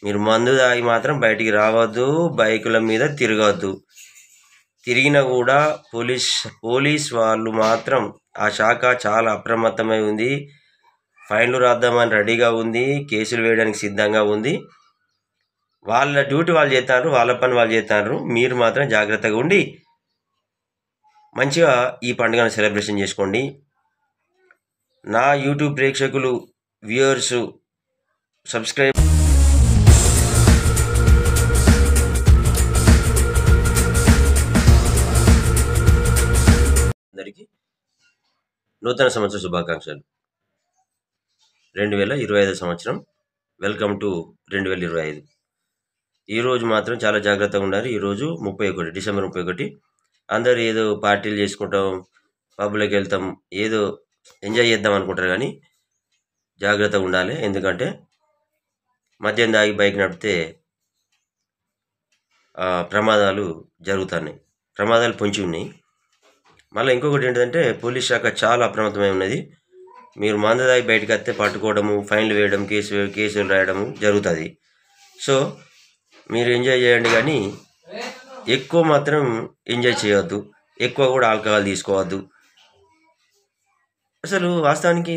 మీరు మందు తాగి మాత్రం బయటికి రావద్దు, బైకుల మీద తిరగద్దు. తిరిగినా కూడా పోలీస్ వాళ్ళు మాత్రం ఆ శాఖ చాలా అప్రమత్తమై ఉంది. ఫైన్లు రాద్దామని రెడీగా ఉంది, కేసులు వేయడానికి సిద్ధంగా ఉంది. వాళ్ళ డ్యూటీ వాళ్ళు చేస్తారు, వాళ్ళ పని వాళ్ళు చేస్తారు. మీరు మాత్రం జాగ్రత్తగా ఉండి మంచిగా ఈ పండుగను సెలబ్రేషన్ చేసుకోండి. నా యూట్యూబ్ ప్రేక్షకులు, వ్యూయర్స్, సబ్స్క్రైబ్ అందరికీ నూతన సంవత్సర శుభాకాంక్షలు. 2025 సంవత్సరం. Welcome to 2025. ఈరోజు మాత్రం చాలా జాగ్రత్తగా ఉండాలి. ఈరోజు డిసెంబర్ 31. అందరూ ఏదో పార్టీలు చేసుకుంటాం, పబ్లోకి వెళ్తాం, ఏదో ఎంజాయ్ చేద్దాం అనుకుంటారు, కానీ జాగ్రత్తగా ఉండాలి. ఎందుకంటే మద్యం దాగి బైక్ నడిపితే ప్రమాదాలు జరుగుతున్నాయి, ప్రమాదాలు పొంచి ఉన్నాయి. మళ్ళీ ఇంకొకటి ఏంటంటే పోలీస్ శాఖ చాలా అప్రమత్తమై ఉన్నది. మీరు మందు దాగి బయటకు వస్తే పట్టుకోవడము, ఫైన్లు వేయడం, కేసులు రాయడము జరుగుతుంది. సో మీరు ఎంజాయ్ చేయండి, కానీ ఎక్కువ మాత్రం ఎంజాయ్ చేయవద్దు, ఎక్కువ కూడా ఆల్కహాల్ తీసుకోవద్దు. అసలు వాస్తవానికి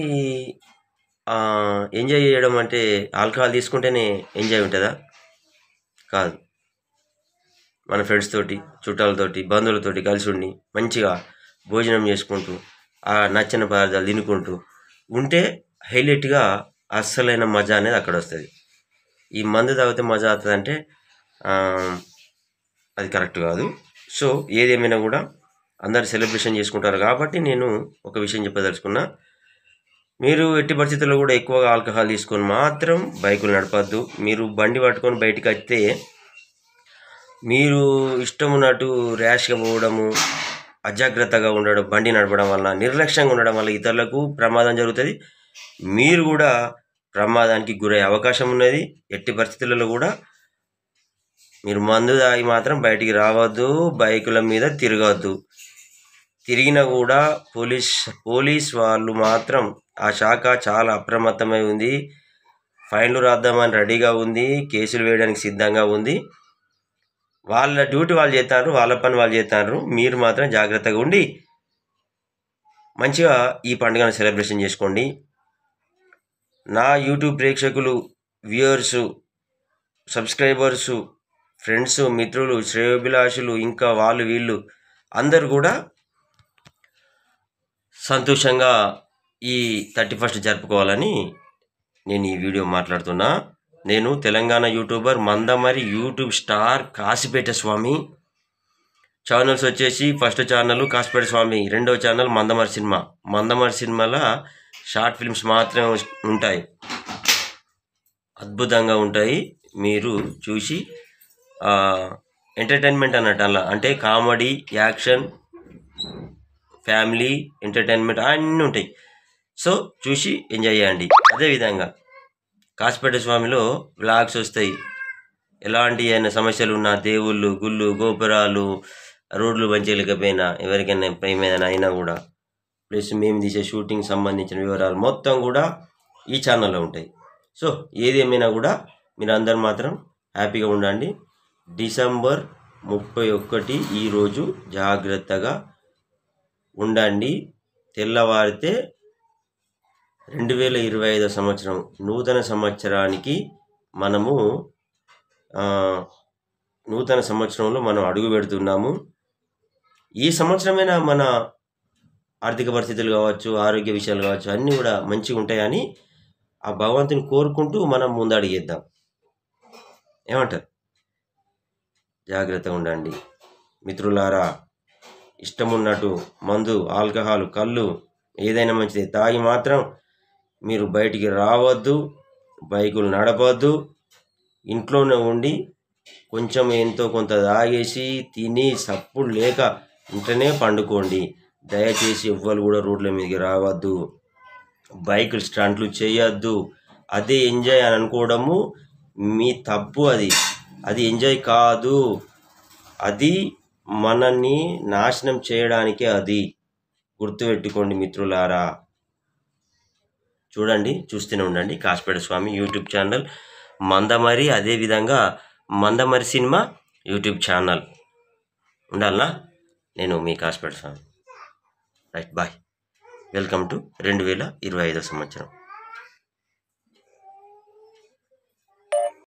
ఎంజాయ్ చేయడం అంటే ఆల్కహాల్ తీసుకుంటేనే ఎంజాయ్ ఉంటుందా? కాదు. మన ఫ్రెండ్స్ తోటి, చుట్టాలతోటి, బంధువులతోటి కలిసి ఉండి మంచిగా భోజనం చేసుకుంటూ ఆ నచ్చిన పదార్థాలు తినుకుంటూ ఉంటే హైలైట్గా అస్సలైన మజా అనేది అక్కడ వస్తుంది. ఈ మందు తాగితే మజా అవుతుంది అంటే అది కరెక్ట్ కాదు. సో ఏదేమైనా కూడా అందరు సెలబ్రేషన్ చేసుకుంటారు కాబట్టి నేను ఒక విషయం చెప్పదలుచుకున్నా. మీరు ఎట్టి పరిస్థితుల్లో కూడా ఎక్కువగా ఆల్కహాల్ తీసుకొని మాత్రం బైకులు నడపద్దు. మీరు బండి పట్టుకొని బయటికి వస్తే మీరు ఇష్టం ఉన్నట్టు ర్యాష్గా పోవడము, అజాగ్రత్తగా ఉండడం, బండి నడపడం వల్ల, నిర్లక్ష్యంగా ఉండడం వల్ల ఇతరులకు ప్రమాదం జరుగుతుంది. మీరు కూడా ప్రమాదానికి గురయ్యే అవకాశం ఉన్నది. ఎట్టి పరిస్థితులలో కూడా మీరు మందు తాగి మాత్రం బయటికి రావద్దు, బైకుల మీద తిరగద్దు. తిరిగినా కూడా పోలీస్ వాళ్ళు మాత్రం ఆ శాఖ చాలా అప్రమత్తమై ఉంది. ఫైన్లు రాద్దామని రెడీగా ఉంది, కేసులు వేయడానికి సిద్ధంగా ఉంది. వాళ్ళ డ్యూటీ వాళ్ళు చేస్తారు, వాళ్ళ పని వాళ్ళు చేస్తారు. మీరు మాత్రం జాగ్రత్తగా ఉండి మంచిగా ఈ పండుగను సెలబ్రేషన్ చేసుకోండి. నా యూట్యూబ్ ప్రేక్షకులు, వ్యూయర్స్, సబ్స్క్రైబర్సు, ఫ్రెండ్స్, మిత్రులు, శ్రేయోభిలాషులు, ఇంకా వాళ్ళు వీళ్ళు అందరూ కూడా సంతోషంగా ఈ 31 జరుపుకోవాలని నేను ఈ వీడియో మాట్లాడుతున్నా. నేను Telangana YouTuber Mandamarri YouTube star Kasipeta Swamy. Channels వచ్చేసి ఫస్ట్ ఛానల్ కాశీపేట స్వామి, రెండవ ఛానల్ మందమరి సినిమా. మందమరి సినిమాలో షార్ట్ ఫిల్మ్స్ మాత్రమే ఉంటాయి, అద్భుతంగా ఉంటాయి. మీరు చూసి ఎంటర్టైన్మెంట్ అన్నట్టు, అలా అంటే కామెడీ, యాక్షన్, ఫ్యామిలీ, ఎంటర్టైన్మెంట్ అన్నీ ఉంటాయి. సో చూసి ఎంజాయ్ చేయండి. అదేవిధంగా కాశీపేట స్వామిలో వ్లాగ్స్ వస్తాయి. ఎలాంటి అయినా సమస్యలు ఉన్న, దేవుళ్ళు, గుళ్ళు, గోపురాలు, రోడ్లు మంచిగా ఎవరికైనా ఏమైనా అయినా కూడా, ప్లస్ మేము తీసే షూటింగ్ సంబంధించిన వివరాలు మొత్తం కూడా ఈ ఛానల్లో ఉంటాయి. సో ఏదేమైనా కూడా మీరు అందరు మాత్రం హ్యాపీగా ఉండండి. డిసెంబర్ 31 ఈరోజు జాగ్రత్తగా ఉండండి. తెల్లవారితే 2025 సంవత్సరం నూతన సంవత్సరానికి మనము నూతన సంవత్సరంలో మనం అడుగు పెడుతున్నాము. ఈ సంవత్సరమైనా మన ఆర్థిక పరిస్థితులు కావచ్చు, ఆరోగ్య విషయాలు కావచ్చు, అన్నీ కూడా మంచిగా ఉంటాయని ఆ భగవంతుని కోరుకుంటూ మనం ముందడుగేద్దాం. ఏమంటారు? జాగ్రత్తగా ఉండండి మిత్రులారా. ఇష్టమున్నట్టు మందు, ఆల్కహాల్, కళ్ళు ఏదైనా మంచిది తాగి మాత్రం మీరు బయటికి రావద్దు, బైకులు నడపద్దు. ఇంట్లోనే ఉండి కొంచెం ఎంతో కొంత తాగేసి తిని సప్పుడు లేక ఇంట్లోనే పండుకోండి. దయచేసి ఎవ్వరు కూడా రోడ్ల మీదకి రావద్దు, బైకులు స్టంట్లు చేయొద్దు. అదే ఎంజాయ్ అని అనుకోవడము మీ తప్పు. అది ఎంజాయ్ కాదు, అది మనల్ని నాశనం చేయడానికే. అది గుర్తుపెట్టుకోండి మిత్రులారా. చూస్తూనే ఉండండి కాశీపేట స్వామి యూట్యూబ్ ఛానల్, మందమరి, అదేవిధంగా మందమరి సినిమా యూట్యూబ్ ఛానల్ ఉండాలనా? నేను మీ కాసి పెడతాను. Right, bye. వెల్కమ్ టు 2025 సంవత్సరం.